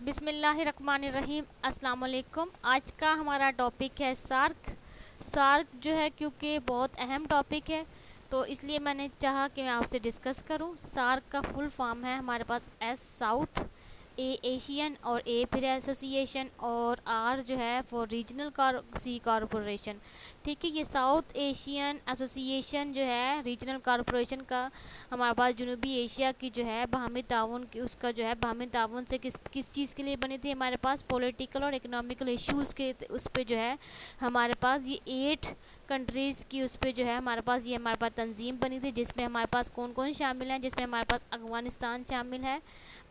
बिस्मिल्लाहिर्रहमानिर्रहीम। अस्सलाम वालेकुम। आज का हमारा टॉपिक है सार्क। सार्क जो है क्योंकि बहुत अहम टॉपिक है तो इसलिए मैंने चाहा कि मैं आपसे डिस्कस करूं। सार्क का फुल फॉर्म है हमारे पास एस साउथ, ए एशियन और ए फिर एसोसिएशन और आर जो है फॉर रीजनल सी कॉरपोरेशन। ठीक है, ये साउथ एशियन एसोसिएशन जो है रीजनल कॉरपोरेशन का हमारे पास जनूबी एशिया की जो है बाहमी ताउन की उसका जो है बाहमी ताउन से किस चीज़ के लिए बनी थी। हमारे पास पॉलिटिकल और इकोनॉमिकल इश्यूज़ के उस पर जो है हमारे पास ये 8 कंट्रीज़ की उस पर जो है हमारे पास ये हमारे पास तंजीम बनी थी, जिसमें हमारे पास कौन कौन शामिल हैं। जिसमें हमारे पास अफ़गानिस्तान शामिल है,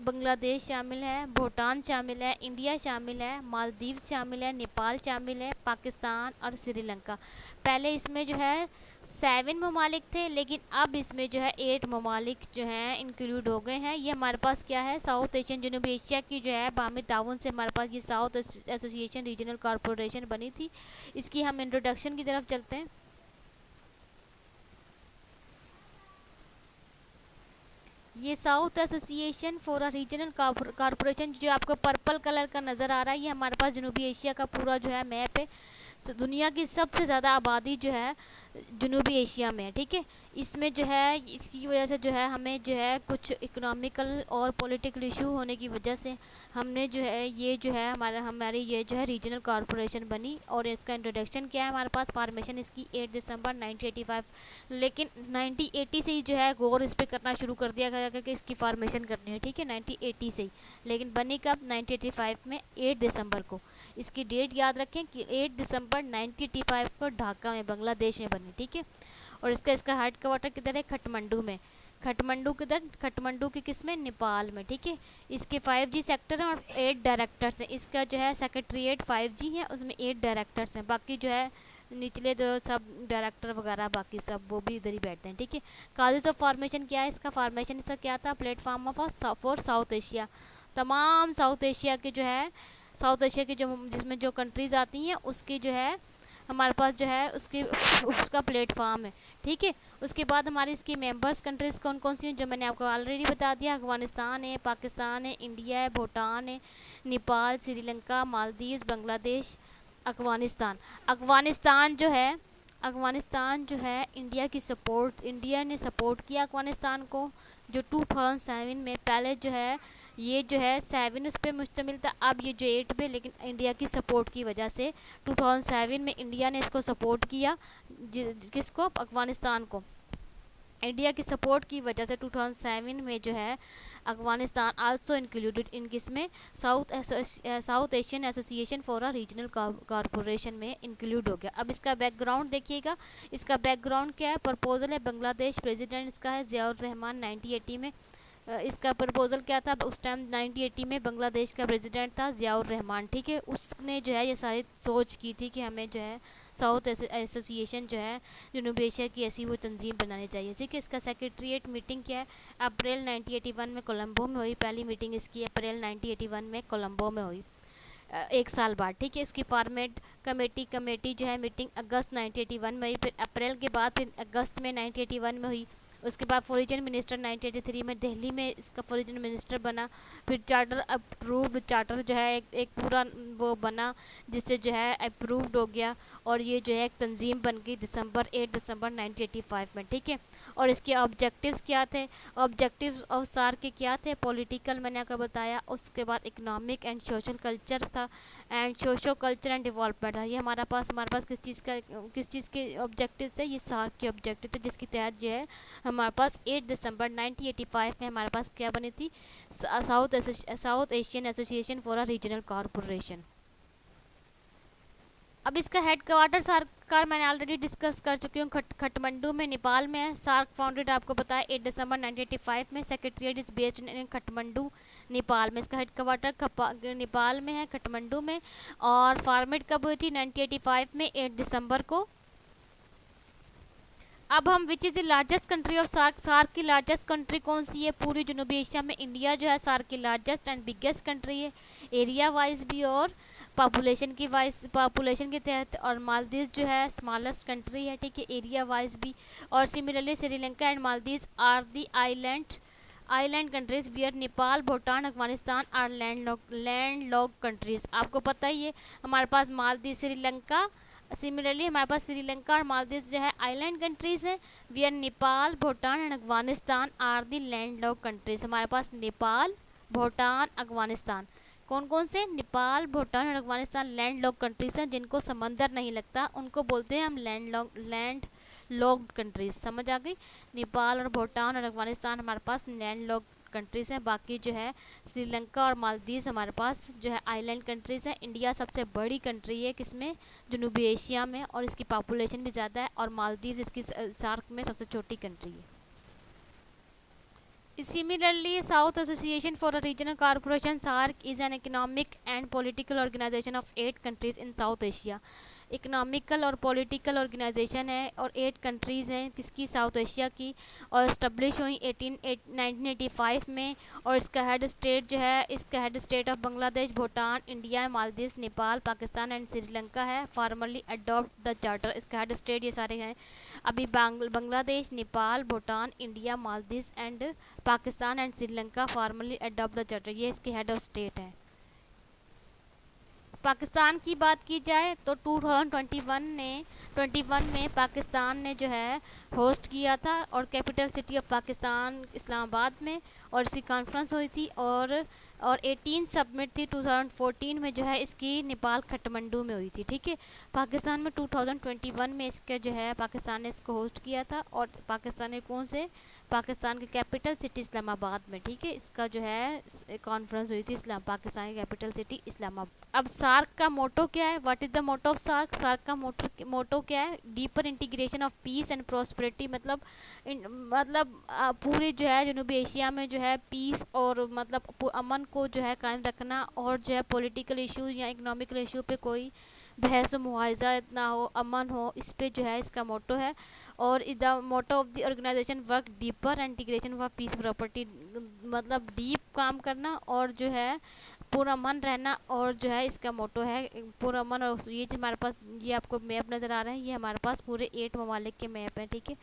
बांग्लादेश शामिल है, भूटान शामिल है, इंडिया शामिल है, मालदीव शामिल है, नेपाल शामिल है, पाकिस्तान और श्रीलंका। पहले इसमें जो है 7 ममालिक थे, लेकिन अब इसमें जो है 8 ममालिक जो हैं इंक्लूड हो गए हैं। ये हमारे पास क्या है, साउथ एशियन जनूबी एशिया की जो है बाहमी ताउन से हमारे पास ये साउथ एसोसिएशन रीजनल कॉरपोरेशन बनी थी। इसकी हम इंट्रोडक्शन की तरफ चलते हैं। ये south association for a regional corporation जो आपको पर्पल कलर का नज़र आ रहा है, ये हमारे पास जनूबी एशिया का पूरा जो है मैप है। तो दुनिया की सबसे ज़्यादा आबादी जो है जनूबी एशिया में है। ठीक है, इसमें जो है इसकी वजह से जो है हमें जो है कुछ इकोनॉमिकल और पॉलिटिकल इशू होने की वजह से हमने जो है ये जो है हमारी ये जो है रीजनल कॉरपोरेशन बनी। और इसका इंट्रोडक्शन क्या है, हमारे पास फार्मेशन इसकी 8 दिसंबर 1985। लेकिन 1980 से ही जो है गौर इस पर करना शुरू कर दिया गया कि इसकी फार्मेशन करनी है। ठीक है, 1980 से ही, लेकिन बनी कब, 1985 में 8 दिसंबर को। इसकी डेट याद रखें कि 8 दिसंबर 1985 को ढाका में बांग्लादेश में बनी। ठीक है, और इसका इसका हेड क्वार्टर किधर है, खटमंडू में। खटमंडू किधर, खटमंडू की किस में, नेपाल में। ठीक है, इसके 5G सेक्टर हैं और 8 डायरेक्टर्स हैं। इसका जो है सेक्रेटरीट 5G है, उसमें 8 डायरेक्टर्स हैं। बाकी जो है निचले जो सब डायरेक्टर वगैरह बाकी सब वो भी इधर ही बैठते हैं। ठीक है, काजेज ऑफ फॉर्मेशन क्या है, इसका फॉर्मेशन इसका क्या था, platform of for south Asia. तमाम साउथ एशिया के जो है साउथ एशिया की जो जिसमें जो कंट्रीज़ आती हैं उसकी जो है हमारे पास जो है उसकी उसका प्लेटफॉर्म है। ठीक है, उसके बाद हमारी इसकी मेंबर्स कंट्रीज़ कौन कौन सी हैं, जो मैंने आपको ऑलरेडी बता दिया। अफगानिस्तान है, पाकिस्तान है, इंडिया है, भूटान है, नेपाल, श्रीलंका, मालदीव, बांग्लादेश, अफगानिस्तान। अफगानिस्तान जो है अफगानिस्तान जो है इंडिया ने सपोर्ट किया अफगानिस्तान को। जो 2007 में पहले जो है ये जो है 7 उस पर मुश्तमिल था, अब ये जो 8 पे, लेकिन इंडिया की सपोर्ट की वजह से 2007 में इंडिया ने इसको सपोर्ट किया। किसको, अफगानिस्तान को। इंडिया की सपोर्ट की वजह से 2007 में जो है अफगानिस्तान आल्सो इंक्लूडेड इन किसमें, south Asian association for a regional corporation में इंक्लूड हो गया। अब इसका बैकग्राउंड देखिएगा, इसका बैकग्राउंड क्या है। प्रपोजल है बांग्लादेश, प्रेसिडेंट इसका है जियाउर रहमान 1980 में। इसका प्रपोजल क्या था, उस टाइम 1980 में बांग्लादेश का प्रेसिडेंट था जियाउर रहमान। ठीक है, उसने जो है ये सारी सोच की थी कि हमें जो है साउथ एसोसिएशन जो है जनूबी एशिया की ऐसी वो तंजीम बनानी चाहिए। ठीक है, इसका सेक्रेटरीट मीटिंग क्या है, अप्रैल 1981 में कोलंबो में हुई। पहली मीटिंग इसकी अप्रैल 1981 में कोलंबो में हुई, एक साल बाद। ठीक है, इसकी फॉर्मेट कमेटी जो है मीटिंग अगस्त 1981 में हुई। फिर अप्रैल के बाद फिर अगस्त में 1981 में हुई। उसके बाद फॉरेन मिनिस्टर 1983 में दिल्ली में इसका फॉरेन मिनिस्टर बना। फिर चार्टर अप्रूव्ड चार्टर जो है एक पूरा वो बना जिससे जो है अप्रूव्ड हो गया और ये जो है एक तंजीम बन गई 8 दिसंबर 1985 में। ठीक है, और इसके ऑब्जेक्टिव्स क्या थे, ऑब्जेक्टिव्स और सार के क्या थे, पॉलिटिकल मैंने आपको बताया। उसके बाद इकोनॉमिक एंड सोशल कल्चर था, and socio culture and development था। ये हमारे पास किस चीज़ के ऑब्जेक्टिव्स थे, ये सार के ऑब्जेक्टिव थे, जिसके तहत जो है हमारे पास 8 दिसंबर 1985 में हमारे पास क्या बनी थी, south Asian association for a regional corporation. अब इसका हेड क्वार्टर सार्क का मैंने ऑलरेडी डिस्कस कर चुकी हूँ, खटमंडू में नेपाल में है। सार्क फाउंडेड आपको पता है 8 दिसंबर 1985 में। Secretariat is based in Kathmandu Nepal में। इसका हेड क्वार्टर नेपाल में है, खटमंडू में। और फॉर्मेट कब हुई थी, 1985 में 8 दिसंबर को। अब हम which is the largest country of SAARC, SAARC की लार्जेस्ट कंट्री कौन सी है पूरी जनूबी एशिया में, इंडिया जो है सार्क की लार्जेस्ट एंड बिगेस्ट कंट्री है, एरिया वाइज भी और पॉपुलेशन के तहत। और मालदीव जो है स्मॉलेस्ट कंट्री है। ठीक है, एरिया वाइज भी। और similarly Sri Lanka and Maldives are the island countries where Nepal Bhutan Afghanistan are land lock countries. आपको पता ही है हमारे पास मालदीव श्रीलंका, सिमिलरली हमारे पास श्रीलंका और मालदीव जो है आइलैंड कंट्रीज हैं। Where Nepal Bhutan and Afghanistan are the land lock countries. हमारे पास नेपाल भूटान अफगानिस्तान कौन कौन से, नेपाल भूटान और अफगानिस्तान लैंड लॉक कंट्रीज हैं जिनको समंदर नहीं लगता, उनको बोलते हैं हम लैंड लॉक्ड कंट्रीज। समझ आ गई। नेपाल और भूटान और अफगानिस्तान हमारे पास लैंड लॉक्ड कंट्रीज हैं। बाकी जो है श्रीलंका और मालदीव हमारे पास जो है आइलैंड कंट्रीज हैं। इंडिया सबसे बड़ी कंट्री है किसमें, जनूबी एशिया में, और इसकी पॉपुलेशन भी ज़्यादा है, और मालदीव इसकी सार्क में सबसे छोटी कंट्री है। Similarly, South Association for a Regional Cooperation (SAARC) is an economic and political organization of 8 countries in South Asia. Economical और पॉलिटिकल ऑर्गेनाइजेशन है और 8 कंट्रीज़ हैं किसकी, साउथ एशिया की, और इस्टब्लिश हुई 1985 में। और इसका हेड स्टेट जो है, इसका head state of Bangladesh, Bhutan, India, Maldives, Nepal, Pakistan and Sri Lanka है। फॉर्मली अडॉप्ट द चार्टर, इसका हेड स्टेट ये सारे हैं अभी Bangladesh, Nepal, Bhutan, India, Maldives and Pakistan and Sri Lanka formally adopt the charter, ये इसके हेड ऑफ स्टेट हैं। पाकिस्तान की बात की जाए तो 2021 में पाकिस्तान ने जो है होस्ट किया था, और capital city of Pakistan Islamabad में, और इसकी कॉन्फ्रेंस हुई थी, और 18 सबमिट थी 2014 में जो है इसकी नेपाल काठमांडू में हुई थी। ठीक है, पाकिस्तान में 2021 में इसके जो है पाकिस्तान ने इसको होस्ट किया था, और पाकिस्तान ने कौन से, पाकिस्तान की कैपिटल सिटी इस्लामाबाद में। ठीक है, इसका जो है कॉन्फ्रेंस हुई थी पाकिस्तान की कैपिटल सिटी इस्लामाबाद। अब सार्क का मोटो क्या है, what is the motto of SAARC, SAARC का मोटो क्या है, deeper integration of peace and prosperity, मतलब पूरे जो है जनूबी एशिया में जो है पीस और मतलब अमन को जो है कायम रखना, और जो है पॉलिटिकल इश्यूज या इकोनॉमिकल इशू पे कोई बहस मुआवजा ना हो, अमन हो, इस पे जो है इसका मोटो है। और the motto of the organisation work deeper integration for peace property, मतलब डीप काम करना और जो है पूरा मन रहना, और जो है इसका मोटो है पूरा मन। और ये जो हमारे पास ये आपको मैप नज़र आ रहा है, ये हमारे पास पूरे 8 ममालिक के मैप हैं। ठीक है,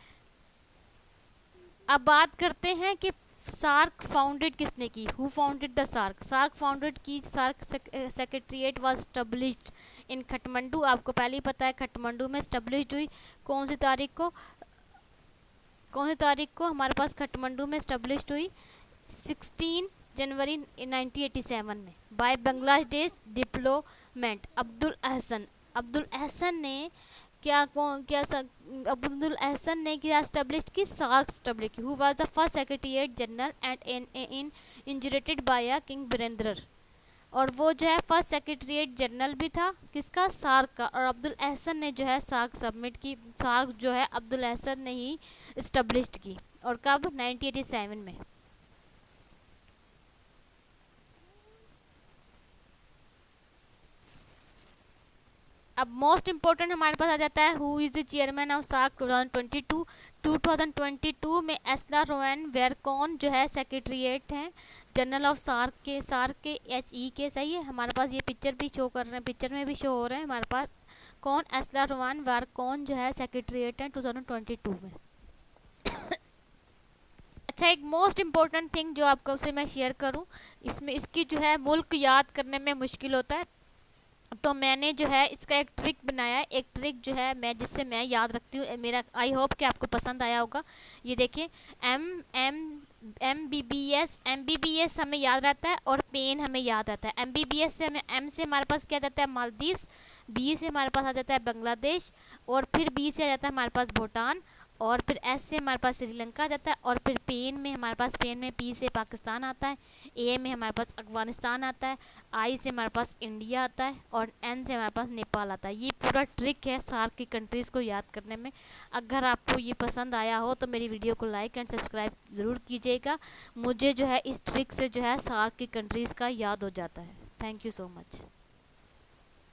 अब बात करते हैं कि सार्क फाउंडेड किसने की, who founded the SAARC. SAARC founded की, SAARC secretariat was established in Kathmandu. आपको पहले ही पता है काठमांडू में स्टैब्लिश्ड हुई कौन सी तारीख को, हमारे पास काठमांडू में स्टैब्लिश्ड हुई 16 जनवरी 1987 में बाय बांग्लादेश डिप्लोमेट अब्दुल अहसन ने अब्दुल अहसन ने क्या स्टैब्लिश्ड की, सार्क स्टैब्लिश की। Who was the first secretariat general and inaugurated by king Virendra, और वो जो है फर्स्ट सेक्रेटरीट जनरल भी था किसका, सार्क का। और अब्दुल अहसन ने जो है सार्क सबमिट की, सार्क जो है अब्दुल अहसन ने ही स्टैब्लिश्ड की, और कब, 1987 में। अब मोस्ट इम्पोर्टेंट हमारे पास आ जाता है, who is the chairman of SAARC 2022। 2022 में एस्ला रोएन वेरकॉन जो है सेक्रेटरीट हैं जनरल ऑफ सार्क के HE के, सही है। हमारे पास ये पिक्चर भी शो कर रहे हैं, पिक्चर में भी शो हो रहे हैं हमारे पास कौन, एस्ला रोएन वेरकॉन जो है सेक्रेटरीट हैं 2022 में। अच्छा, एक मोस्ट इम्पोर्टेंट थिंग जो आपको उसे मैं शेयर करूं, इसमें इसकी जो है मुल्क याद करने में मुश्किल होता है, तो मैंने जो है इसका एक ट्रिक बनाया है, एक ट्रिक जो है मैं जिससे मैं याद रखती हूँ, मेरा आई होप कि आपको पसंद आया होगा। ये देखिए, MBBS हमें याद रहता है, और पेन हमें याद रहता है। MBBS से हमें, M से हमारे पास क्या जाता है, मालदीव, B से हमारे पास आ जाता है बांग्लादेश, और फिर B से आ जाता है हमारे पास भूटान, और फिर S से हमारे पास श्रीलंका आ जाता है, और फिर पेन में हमारे पास, पेन में P से पाकिस्तान आता है, A में हमारे पास अफगानिस्तान आता है, I से हमारे पास इंडिया आता है, और N से हमारे पास नेपाल आता है। ये पूरा ट्रिक है सार्क की कंट्रीज़ को याद करने में। अगर आपको ये पसंद आया हो तो मेरी वीडियो को लाइक एंड सब्सक्राइब ज़रूर कीजिएगा। मुझे जो है इस ट्रिक से जो है सार्क की कंट्रीज़ का याद हो जाता है। Thank you so much.